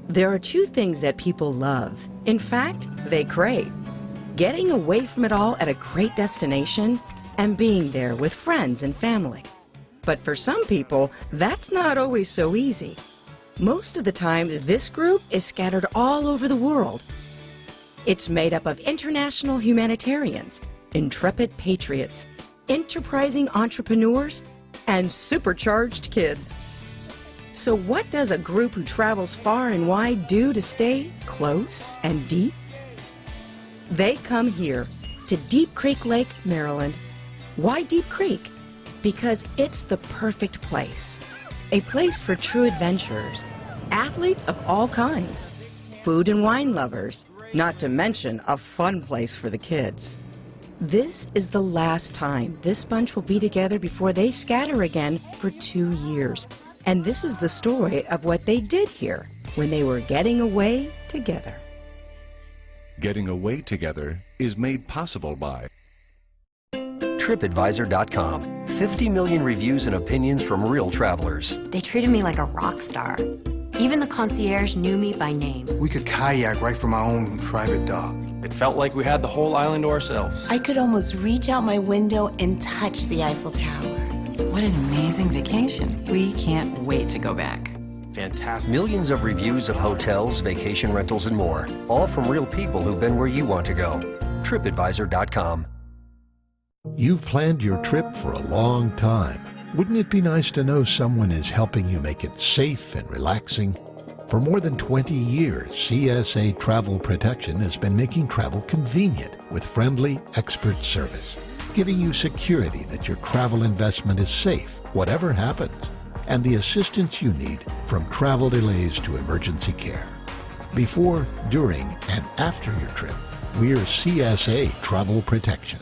There are two things that people love. In fact, they crave. Getting away from it all at a great destination and being there with friends and family. But for some people, that's not always so easy. Most of the time, this group is scattered all over the world. It's made up of international humanitarians, intrepid patriots, enterprising entrepreneurs, and supercharged kids. So what does a group who travels far and wide do to stay close and deep? They come here to Deep Creek Lake, Maryland. Why Deep Creek? Because it's the perfect place. A place for true adventurers, athletes of all kinds, food and wine lovers, not to mention a fun place for the kids. This is the last time this bunch will be together before they scatter again for 2 years. And this is the story of what they did here when they were getting away together. Getting away together is made possible by TripAdvisor.com. 50 million reviews and opinions from real travelers. They treated me like a rock star. Even the concierge knew me by name. We could kayak right from our own private dock. It felt like we had the whole island to ourselves. I could almost reach out my window and touch the Eiffel Tower. What an amazing vacation. We can't wait to go back. Fantastic. Millions of reviews of hotels, vacation rentals, and more. All from real people who've been where you want to go. TripAdvisor.com. You've planned your trip for a long time. Wouldn't it be nice to know someone is helping you make it safe and relaxing? For more than 20 years, CSA Travel Protection has been making travel convenient with friendly, expert service, giving you security that your travel investment is safe, whatever happens, and the assistance you need from travel delays to emergency care. Before, during, and after your trip, we're CSA Travel Protection.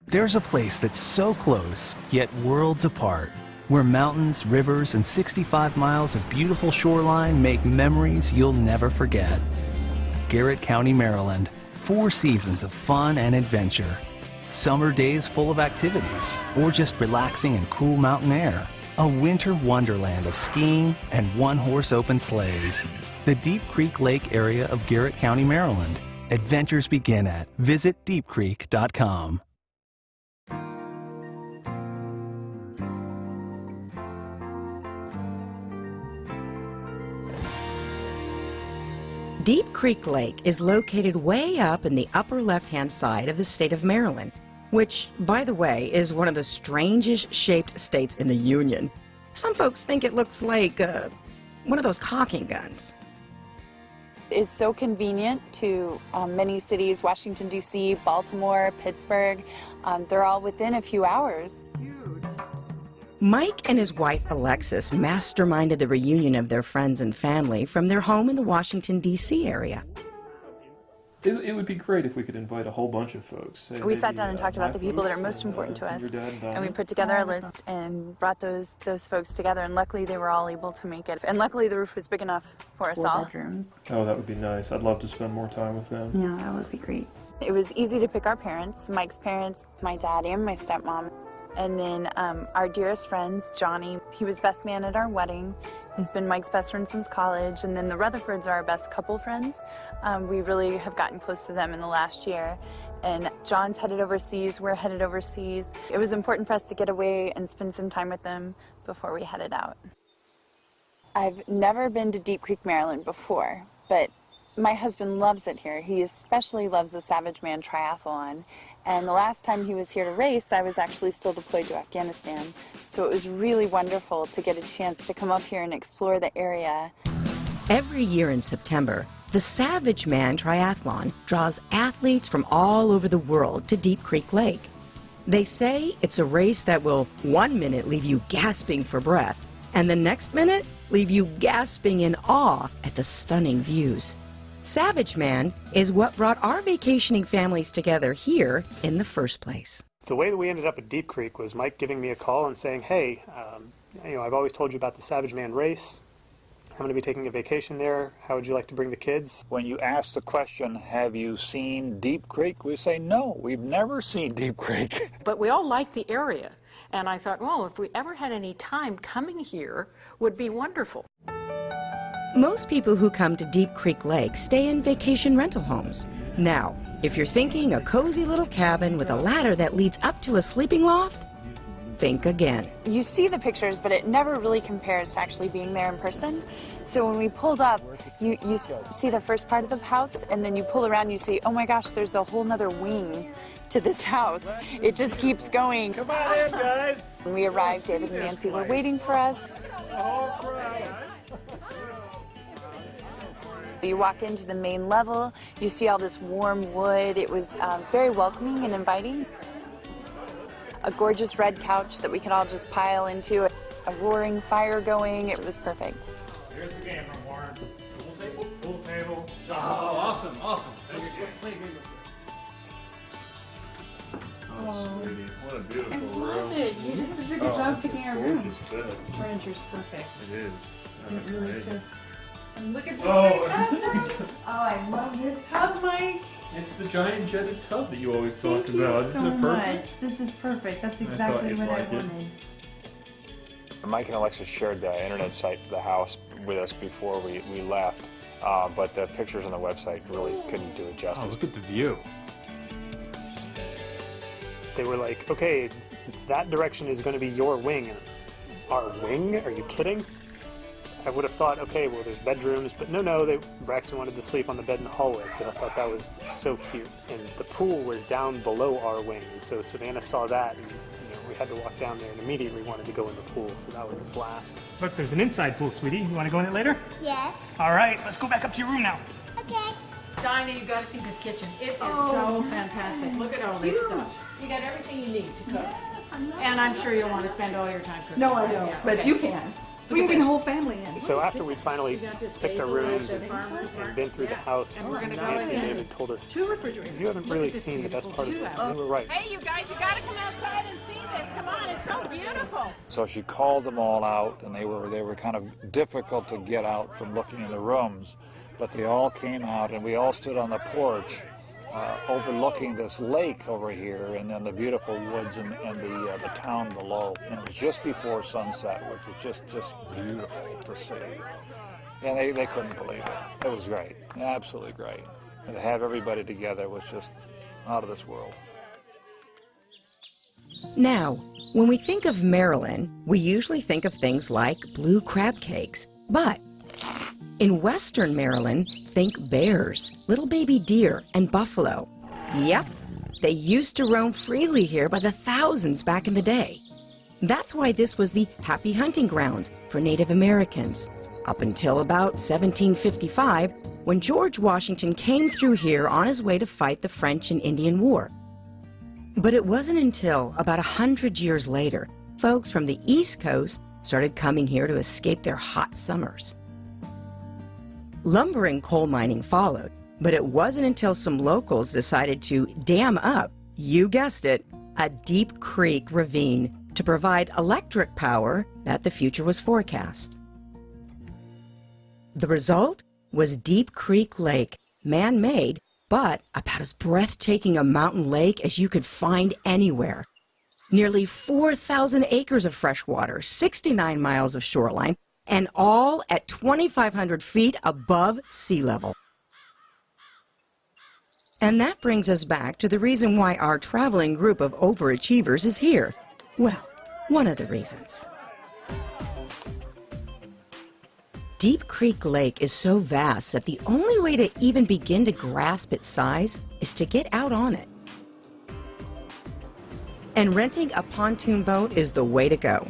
There's a place that's so close, yet worlds apart, where mountains, rivers, and 65 miles of beautiful shoreline make memories you'll never forget. Garrett County, Maryland. 4 seasons of fun and adventure. Summer days full of activities, or just relaxing in cool mountain air. A winter wonderland of skiing and one-horse open sleighs. The Deep Creek Lake area of Garrett County, Maryland. Adventures begin at visitdeepcreek.com. Deep Creek Lake is located way up in the upper left-hand side of the state of Maryland, which, by the way, is one of the strangest shaped states in the Union. Some folks think it looks like one of those caulking guns. It's so convenient to many cities, Washington, D.C., Baltimore, Pittsburgh. They're all within a few hours. Mike and his wife Alexis masterminded the reunion of their friends and family from their home in the Washington, D.C. area. It would be great if we could invite a whole bunch of folks. We sat down and talked about the people that are most important to us, and we put together a list and brought those folks together, and luckily they were all able to make it. And luckily the roof was big enough for us all. 4 bedrooms. Oh, that would be nice. I'd love to spend more time with them. Yeah, that would be great. It was easy to pick our parents, Mike's parents, my dad and my stepmom. And then our dearest friends, Johnny, he was best man at our wedding. He's been Mike's best friend since college. And then the Rutherfords are our best couple friends. We really have gotten close to them in the last year. And John's headed overseas, we're headed overseas. It was important for us to get away and spend some time with them before we headed out. I've never been to Deep Creek, Maryland before, but my husband loves it here. He especially loves the Savage Man Triathlon. And the last time he was here to race, I was actually still deployed to Afghanistan. So it was really wonderful to get a chance to come up here and explore the area. Every year in September, the Savage Man Triathlon draws athletes from all over the world to Deep Creek Lake. They say it's a race that will 1 minute leave you gasping for breath, and the next minute leave you gasping in awe at the stunning views. Savage Man is what brought our vacationing families together here in the first place. The way that we ended up at Deep Creek was Mike giving me a call and saying, hey, I've always told you about the Savage Man race. I'm going to be taking a vacation there. How would you like to bring the kids? When you ask the question, have you seen Deep Creek? We say, no, we've never seen Deep Creek. But we all like the area. And I thought, well, if we ever had any time, coming here would be wonderful. Most people who come to Deep Creek Lake stay in vacation rental homes. Now, if you're thinking a cozy little cabin with a ladder that leads up to a sleeping loft, think again. You see the pictures, but it never really compares to actually being there in person. So when we pulled up, you see the first part of the house, and then you pull around and you see, oh my gosh, there's a whole nother wing to this house. It just keeps going. Come on in, guys. When we arrived, David and Nancy were waiting for us. You walk into the main level, you see all this warm wood. It was very welcoming and inviting. A gorgeous red couch that we could all just pile into, a roaring fire going. It was perfect. Here's the game room, Warren. Pool table? Pool table. Oh, awesome, awesome. Oh, sweetie, what a beautiful room. I love it. You did such a good job picking our room. Gorgeous bed. Furniture's perfect. It is. It really fits. And look at this Oh. big tub. Oh, I love this tub, Mike. It's the giant jetted tub that you always talked Thank you about. so Isn't it perfect? much. This is perfect. That's I thought exactly you'd what I like it. wanted. Mike and Alexis shared the internet site for the house with us before we left, but the pictures on the website really couldn't do it justice. Oh, look at the view. They were like, okay, that direction is going to be your wing. Our wing? Are you kidding? I would have thought, okay, well, there's bedrooms, but no, Braxton wanted to sleep on the bed in the hallway, so I thought that was so cute. And the pool was down below our wing, and so Savannah saw that, and we had to walk down there and immediately wanted to go in the pool, so that was a blast. Look, there's an inside pool, sweetie. You want to go in it later? Yes. All right, let's go back up to your room now. Okay. Dinah, you got to see this kitchen. It is so fantastic. Look at all this stuff. You got everything you need to cook. And I'm sure you'll want to spend all your time cooking. No, I don't, but you can. We can bring the whole family in. So after we'd finally picked our rooms and been through the house, And we're gonna go Nancy and in. David told us, 2 refrigerators. you haven't really seen the best part of this. And they were right. Hey, you guys, you got to come outside and see this. Come on, it's so beautiful. So she called them all out, and they were kind of difficult to get out from looking in the rooms, but they all came out, and we all stood on the porch overlooking this lake over here, and then the beautiful woods and the town below. And it was just before sunset, which was just beautiful to see. And they couldn't believe it. It was great, absolutely great. And to have everybody together was just out of this world. Now, when we think of Maryland, we usually think of things like blue crab cakes. But in western Maryland, think bears, little baby deer, and buffalo. Yep, they used to roam freely here by the thousands back in the day. That's why this was the happy hunting grounds for Native Americans, up until about 1755, when George Washington came through here on his way to fight the French and Indian War. But it wasn't until about 100 years later, folks from the East Coast started coming here to escape their hot summers. Lumber and coal mining followed, but it wasn't until some locals decided to dam up, you guessed it, a deep creek ravine to provide electric power that the future was forecast. The result was Deep Creek Lake, man-made, but about as breathtaking a mountain lake as you could find anywhere. Nearly 4,000 acres of fresh water, 69 miles of shoreline, and all at 2,500 feet above sea level. And that brings us back to the reason why our traveling group of overachievers is here. Well, one of the reasons. Deep Creek Lake is so vast that the only way to even begin to grasp its size is to get out on it. And renting a pontoon boat is the way to go.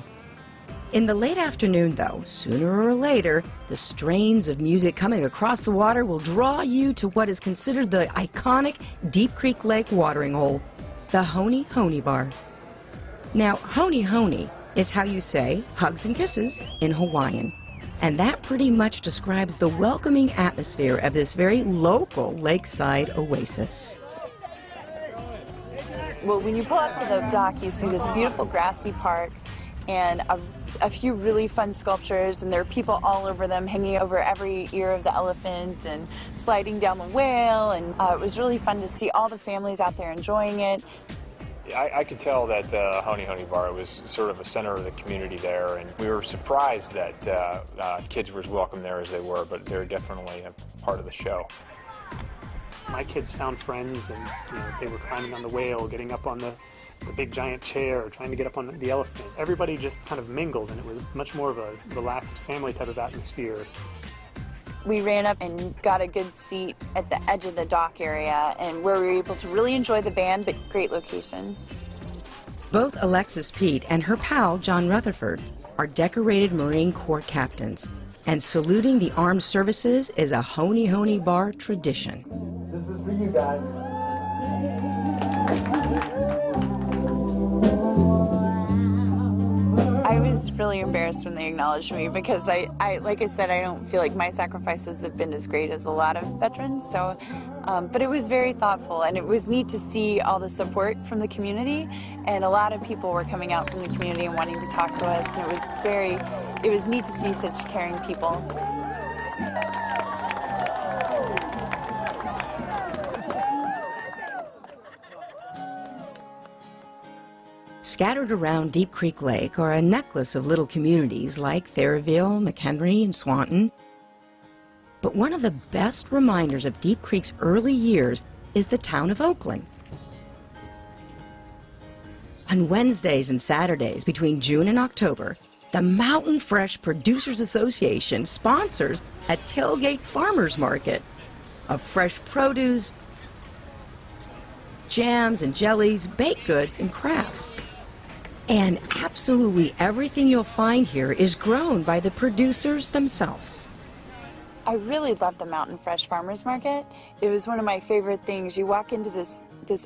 In the late afternoon, though, sooner or later, the strains of music coming across the water will draw you to what is considered the iconic Deep Creek Lake watering hole, the Honi Honi Bar. Now, Honi Honi is how you say hugs and kisses in Hawaiian, and that pretty much describes the welcoming atmosphere of this very local lakeside oasis. Well, when you pull up to the dock, you see this beautiful grassy park and a few really fun sculptures, and there are people all over them, hanging over every ear of the elephant and sliding down the whale, and it was really fun to see all the families out there enjoying it. I could tell that Honey Honey Bar was sort of a center of the community there, and we were surprised that kids were as welcome there as they were, but they're definitely a part of the show. My kids found friends, and they were climbing on the whale, getting up on the big giant chair, trying to get up on the elephant. Everybody just kind of mingled, and it was much more of a relaxed family type of atmosphere. We ran up and got a good seat at the edge of the dock area, and where we were able to really enjoy the band, but great location. Both Alexis Pete and her pal, John Rutherford, are decorated Marine Corps captains, and saluting the armed services is a Honey Honey Bar tradition. This is for you guys. I was really embarrassed when they acknowledged me because I like I said, I don't feel like my sacrifices have been as great as a lot of veterans. So, but it was very thoughtful, and it was neat to see all the support from the community, and a lot of people were coming out from the community and wanting to talk to us, and it was neat to see such caring people. Scattered around Deep Creek Lake are a necklace of little communities like Therraville, McHenry, and Swanton. But one of the best reminders of Deep Creek's early years is the town of Oakland. On Wednesdays and Saturdays between June and October, the Mountain Fresh Producers Association sponsors a tailgate farmers market of fresh produce, jams and jellies, baked goods, and crafts. And absolutely everything you'll find here is grown by the producers themselves. I really love the Mountain Fresh Farmers Market. It was one of my favorite things. You walk into this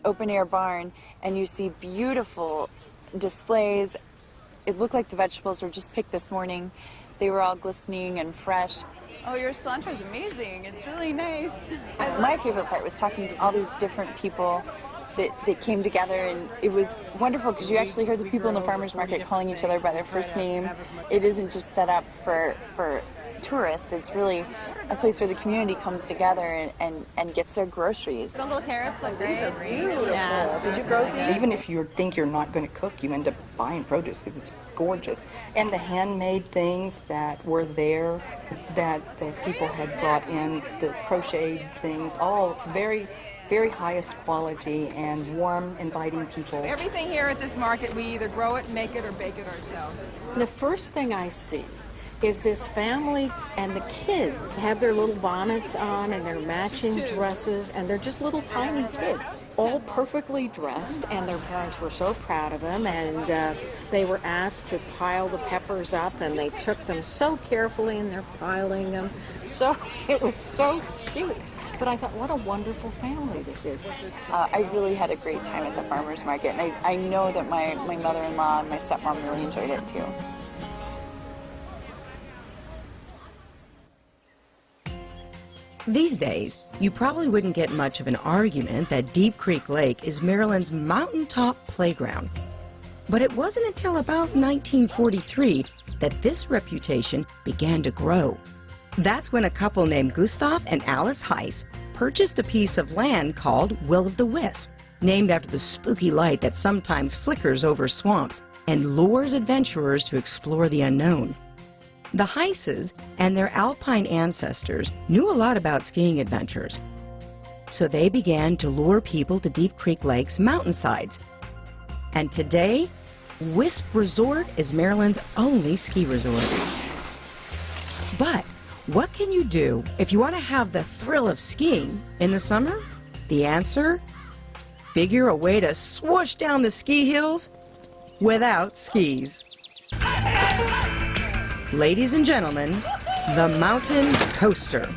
open air barn and you see beautiful displays. It looked like the vegetables were just picked this morning. They were all glistening and fresh. Oh, your cilantro is amazing. It's really nice. My favorite part was talking to all these different people that came together, and it was wonderful because you actually heard the people in the farmers market calling each other by their first name. It isn't just set up for tourists. It's really a place where the community comes together and gets their groceries. The little carrots look great. Yeah. Did you grow these? Even if you think you're not going to cook, you end up buying produce because it's gorgeous. And the handmade things that were there that people had brought in, the crocheted things, all very highest quality and warm, inviting people. Everything here at this market, we either grow it, make it, or bake it ourselves. The first thing I see is this family, and the kids have their little bonnets on and their matching dresses, and they're just little tiny kids, all perfectly dressed, and their parents were so proud of them, and they were asked to pile the peppers up, and they took them so carefully, and they're piling them. So it was so cute. But I thought, what a wonderful family this is. I really had a great time at the farmers market, and I know that my mother-in-law and my stepmom really enjoyed it too. These days, you probably wouldn't get much of an argument that Deep Creek Lake is Maryland's mountaintop playground. But it wasn't until about 1943 that this reputation began to grow. That's when a couple named Gustav and Alice Heiss purchased a piece of land called Will-o'-the-Wisp, named after the spooky light that sometimes flickers over swamps and lures adventurers to explore the unknown. The Heisses and their alpine ancestors knew a lot about skiing adventures, so they began to lure people to Deep Creek Lake's mountainsides. And today, Wisp Resort is Maryland's only ski resort. But what can you do if you want to have the thrill of skiing in the summer? The answer? Figure a way to swoosh down the ski hills without skis. Ladies and gentlemen, the Mountain Coaster.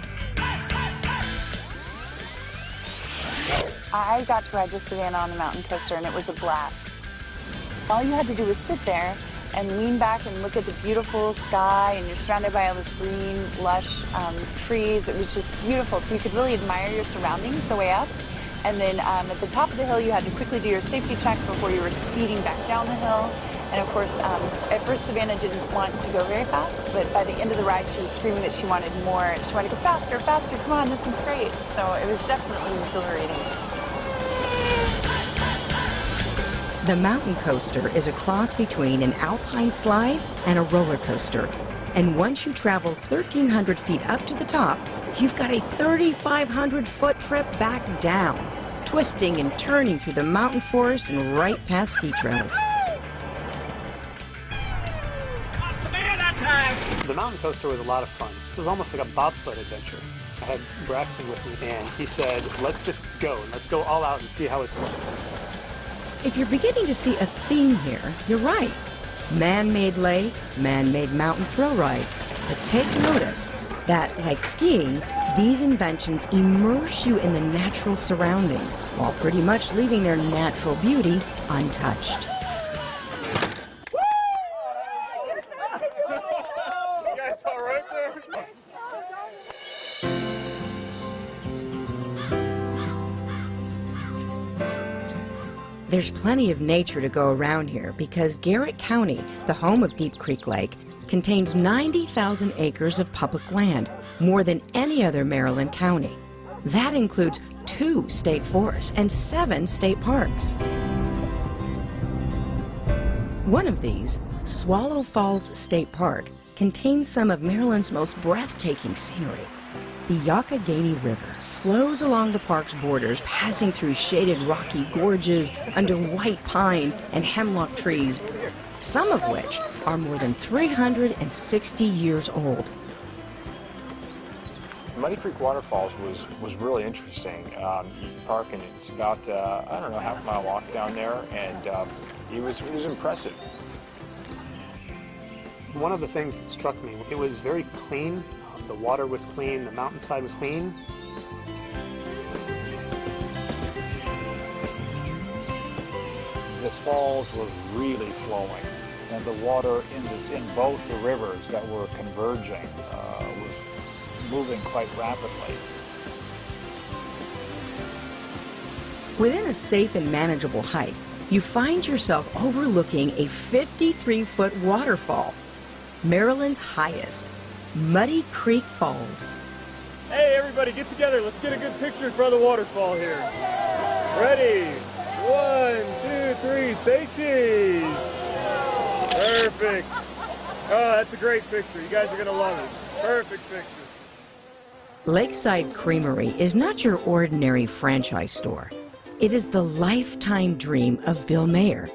I got to ride with Savannah on the Mountain Coaster, and it was a blast. All you had to do was sit there and lean back and look at the beautiful sky, and you're surrounded by all this green, lush trees. It was just beautiful, so you could really admire your surroundings the way up. And then at the top of the hill, you had to quickly do your safety check before you were speeding back down the hill. And of course, at first Savannah didn't want to go very fast, but by the end of the ride, she was screaming that she wanted more. She wanted to go faster, faster, come on, this is great. So it was definitely exhilarating. The mountain coaster is a cross between an alpine slide and a roller coaster. And once you travel 1,300 feet up to the top, you've got a 3,500-foot trip back down, twisting and turning through the mountain forest and right past ski trails. The mountain coaster was a lot of fun. It was almost like a bobsled adventure. I had Braxton with me, and he said, let's just go, and let's go all out and see how it's like. If you're beginning to see a theme here, you're right. Man-made lake, man-made mountain thrill ride. But take notice that, like skiing, these inventions immerse you in the natural surroundings while pretty much leaving their natural beauty untouched. You guys all right there? There's plenty of nature to go around here because Garrett County, the home of Deep Creek Lake, contains 90,000 acres of public land, more than any other Maryland county. That includes 2 state forests and 7 state parks. One of these, Swallow Falls State Park, contains some of Maryland's most breathtaking scenery. The Youghiogheny River flows along the park's borders, passing through shaded rocky gorges under white pine and hemlock trees, some of which are more than 360 years old. Muddy Creek Waterfalls was really interesting. You park and it's about, I don't know, half-mile walk down there, and it was impressive. One of the things that struck me, it was very clean. The water was clean, the mountainside was clean. The falls were really flowing, and the water in both the rivers that were converging was moving quite rapidly. Within a safe and manageable height, you find yourself overlooking a 53-foot waterfall, Maryland's highest, Muddy Creek Falls. Hey everybody, get together. Let's get a good picture in front of the waterfall here. Ready? 1, 2, 3, say cheese. Perfect. Oh, that's a great picture. You guys are gonna love it. Perfect picture. Lakeside Creamery is not your ordinary franchise store. It is the lifetime dream of Bill Mayer.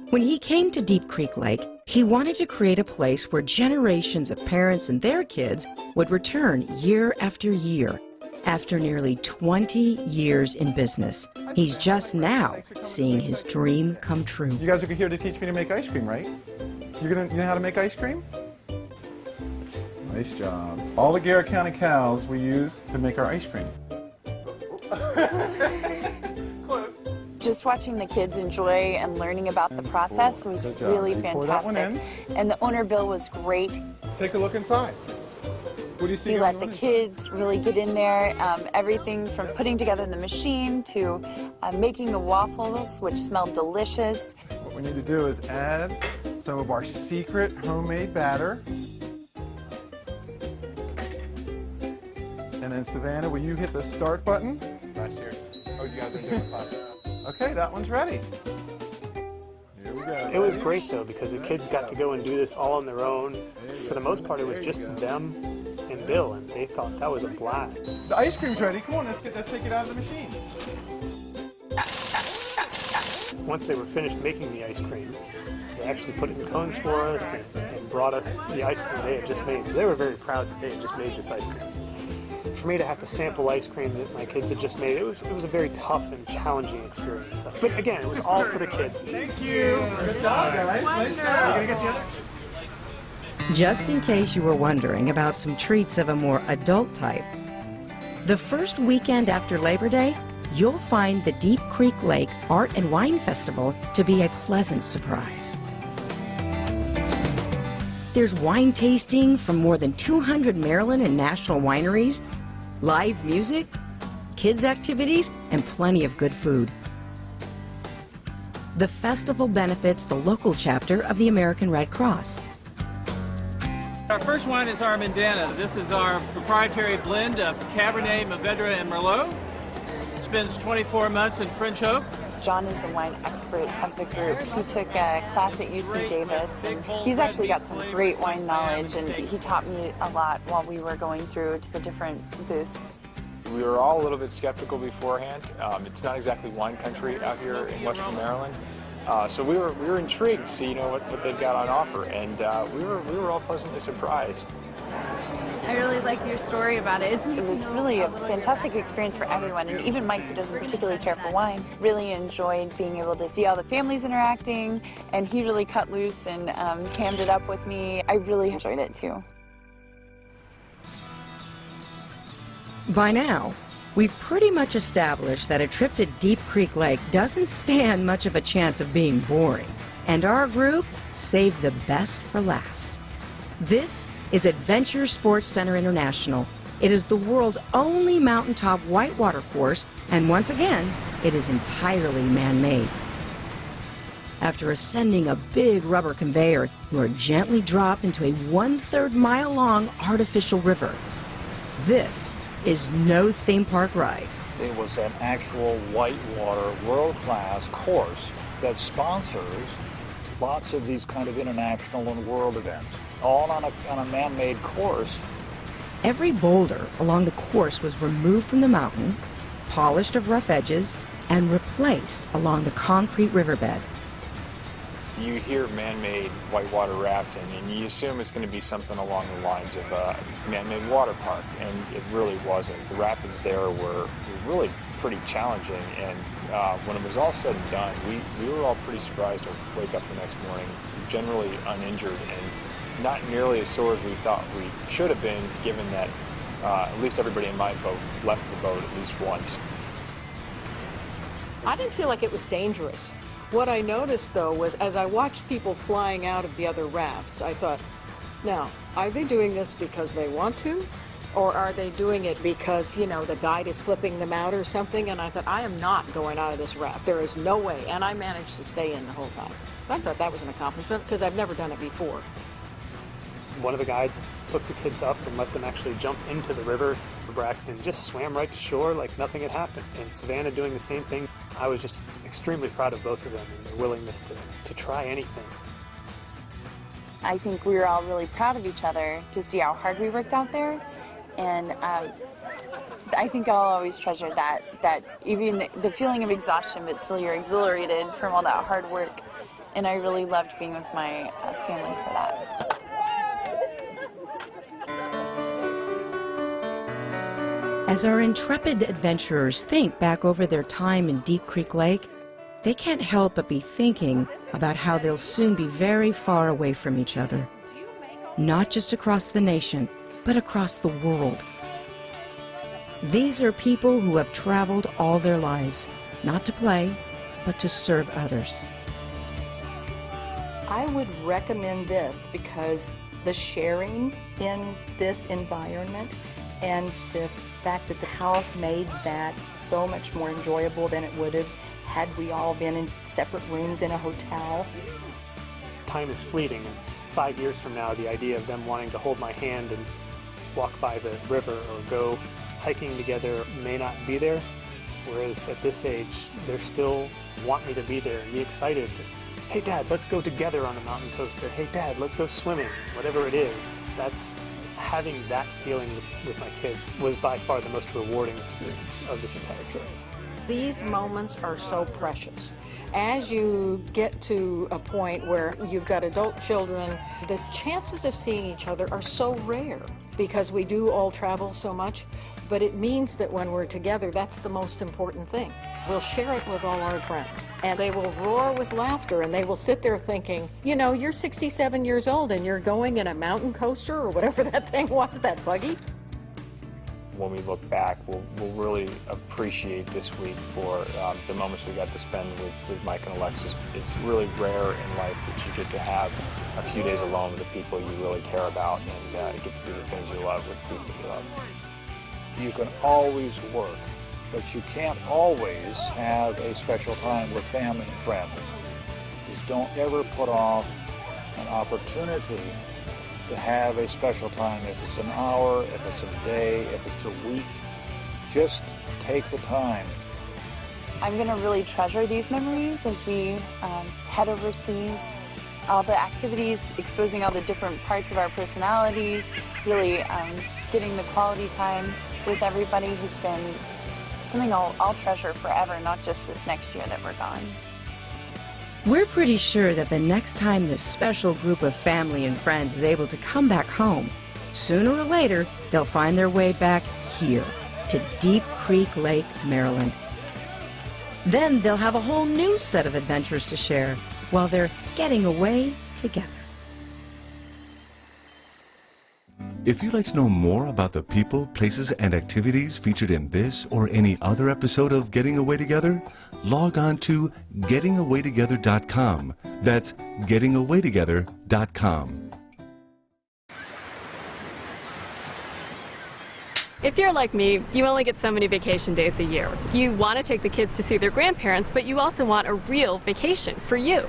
When he came to Deep Creek Lake, he wanted to create a place where generations of parents and their kids would return year after year. After nearly 20 years in business, he's just now seeing his dream come true. You guys are here to teach me to make ice cream, right? You know how to make ice cream? Nice job. All the Garrett County cows we use to make our ice cream. Just watching the kids enjoy and learning about the process was really fantastic. And the owner, Bill, was great. Take a look inside. What do you see? He let the kids really get in there. Everything from putting together the machine to making the waffles, which smelled delicious. What we need to do is add some of our secret homemade batter. And then Savannah, will you hit the start button? Last year. Oh, you guys are doing the pasta. Okay, that one's ready. Here we go. It was great though because the kids got to go and do this all on their own. For the most part, it was just them and Bill, and they thought that was a blast. The ice cream's ready. Come on, let's take it out of the machine. Once they were finished making the ice cream, they actually put it in cones for us and brought us the ice cream they had just made. So they were very proud that they had just made this ice cream. For me to have to sample ice cream that my kids had just made, it was a very tough and challenging experience. But again, it was all for the kids. Thank you. Good job, guys. Nice job. Just in case you were wondering about some treats of a more adult type, the first weekend after Labor Day, you'll find the Deep Creek Lake Art and Wine Festival to be a pleasant surprise. There's wine tasting from more than 200 Maryland and national wineries, live music, kids activities, and plenty of good food. The festival benefits the local chapter of the American Red Cross. Our first wine is our Mandana. This is our proprietary blend of Cabernet, Mourvedre, and Merlot. It spends 24 months in French oak. John is the wine expert of the group. He took a class at UC Davis, and he's actually got some great wine knowledge, and he taught me a lot while we were going through to the different booths. We were all a little bit skeptical beforehand. It's not exactly wine country out here in Western Maryland. So we were intrigued to see, what they've got on offer, and we were all pleasantly surprised. I really liked your story about it. It was really a fantastic experience for everyone, and even Mike, who doesn't particularly care for wine, really enjoyed being able to see all the families interacting, and he really cut loose and hammed it up with me. I really enjoyed it too. By now, we've pretty much established that a trip to Deep Creek Lake doesn't stand much of a chance of being boring, and our group saved the best for last. This is Adventure Sports Center International. It is the world's only mountaintop whitewater course, and once again, it is entirely man-made. After ascending a big rubber conveyor, you are gently dropped into a 1/3 mile-long artificial river. This is no theme park ride. It was an actual whitewater world-class course that sponsors lots of these kind of international and world events, all on a man-made course. Every boulder along the course was removed from the mountain, polished of rough edges, and replaced along the concrete riverbed. You hear man-made whitewater rafting, and you assume it's going to be something along the lines of a man-made water park, and it really wasn't. The rapids there were really pretty challenging, and when it was all said and done, we were all pretty surprised to wake up the next morning generally uninjured and not nearly as sore as we thought we should have been, given that at least everybody in my boat left the boat at least once. I didn't feel like it was dangerous. What I noticed, though, was as I watched people flying out of the other rafts, I thought, now, are they doing this because they want to? Or are they doing it because, the guide is flipping them out or something? And I thought, I am not going out of this raft. There is no way. And I managed to stay in the whole time. I thought that was an accomplishment because I've never done it before. One of the guides took the kids up and let them actually jump into the river. Braxton just swam right to shore like nothing had happened. And Savannah doing the same thing. I was just extremely proud of both of them and their willingness to try anything. I think we were all really proud of each other to see how hard we worked out there. And I think I'll always treasure that even the feeling of exhaustion, but still you're exhilarated from all that hard work. And I really loved being with my family for that. As our intrepid adventurers think back over their time in Deep Creek Lake, they can't help but be thinking about how they'll soon be very far away from each other. Not just across the nation, but across the world. These are people who have traveled all their lives, not to play, but to serve others. I would recommend this because the sharing in this environment and the fact that the house made that so much more enjoyable than it would have had we all been in separate rooms in a hotel. Time is fleeting, and 5 years from now, the idea of them wanting to hold my hand and walk by the river or go hiking together may not be there, whereas at this age, they still want me to be there and be excited. Hey Dad, let's go together on a mountain coaster. Hey Dad, let's go swimming. Whatever it is, having that feeling with my kids was by far the most rewarding experience of this entire trip. These moments are so precious. As you get to a point where you've got adult children, the chances of seeing each other are so rare because we do all travel so much, but it means that when we're together, that's the most important thing. We'll share it with all our friends, and they will roar with laughter, and they will sit there thinking, you're 67 years old and you're going in a mountain coaster or whatever that thing was, that buggy. When we look back, we'll really appreciate this week for the moments we got to spend with Mike and Alexis. It's really rare in life that you get to have a few days alone with the people you really care about and get to do the things you love with people you love. You can always work, but you can't always have a special time with family and friends. Just don't ever put off an opportunity to have a special time. If it's an hour, if it's a day, if it's a week, just take the time I'm going to really treasure these memories as we head overseas. All the activities, exposing all the different parts of our personalities, really getting the quality time with everybody has been something I'll treasure forever, not just this next year that we're gone. We're pretty sure that the next time this special group of family and friends is able to come back home, sooner or later, they'll find their way back here to Deep Creek Lake, Maryland. Then they'll have a whole new set of adventures to share while they're getting away together. If you'd like to know more about the people, places, and activities featured in this or any other episode of Getting Away Together, log on to gettingawaytogether.com. That's gettingawaytogether.com. If you're like me, you only get so many vacation days a year. You want to take the kids to see their grandparents, but you also want a real vacation for you.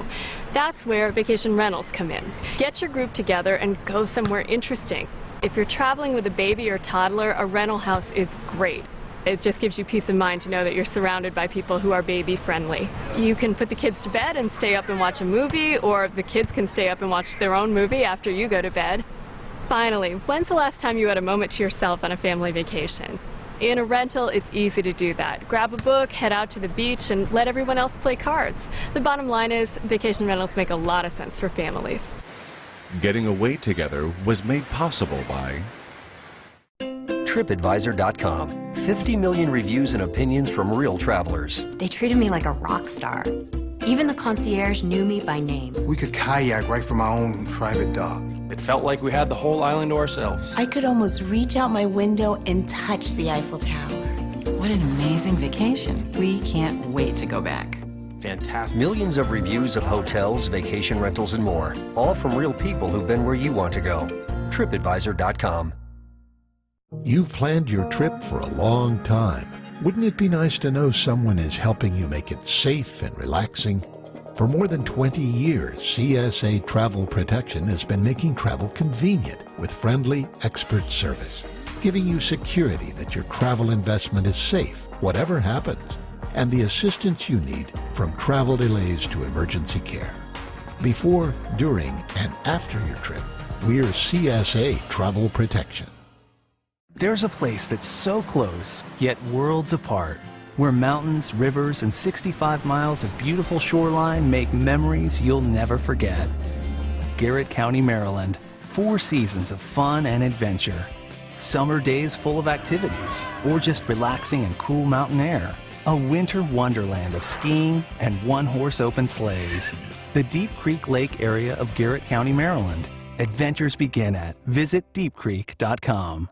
That's where vacation rentals come in. Get your group together and go somewhere interesting. If you're traveling with a baby or toddler, a rental house is great. It just gives you peace of mind to know that you're surrounded by people who are baby friendly. You can put the kids to bed and stay up and watch a movie, or the kids can stay up and watch their own movie after you go to bed. Finally, when's the last time you had a moment to yourself on a family vacation? In a rental, it's easy to do that. Grab a book, head out to the beach, and let everyone else play cards. The bottom line is, vacation rentals make a lot of sense for families. Getting Away Together was made possible by TripAdvisor.com. 50 million reviews and opinions from real travelers. They treated me like a rock star. Even the concierge knew me by name. We could kayak right from our own private dock. It felt like we had the whole island to ourselves. I could almost reach out my window and touch the Eiffel Tower. What an amazing vacation. We can't wait to go back. Fantastic. Millions of reviews of hotels, vacation rentals, and more. All from real people who've been where you want to go. TripAdvisor.com. You've planned your trip for a long time. Wouldn't it be nice to know someone is helping you make it safe and relaxing? For more than 20 years, CSA Travel Protection has been making travel convenient with friendly, expert service, giving you security that your travel investment is safe, whatever happens, and the assistance you need from travel delays to emergency care. Before, during, and after your trip, we're CSA Travel Protection. There's a place that's so close, yet worlds apart, where mountains, rivers, and 65 miles of beautiful shoreline make memories you'll never forget. Garrett County, Maryland. 4 seasons of fun and adventure. Summer days full of activities, or just relaxing in cool mountain air. A winter wonderland of skiing and one-horse open sleighs. The Deep Creek Lake area of Garrett County, Maryland. Adventures begin at visitdeepcreek.com.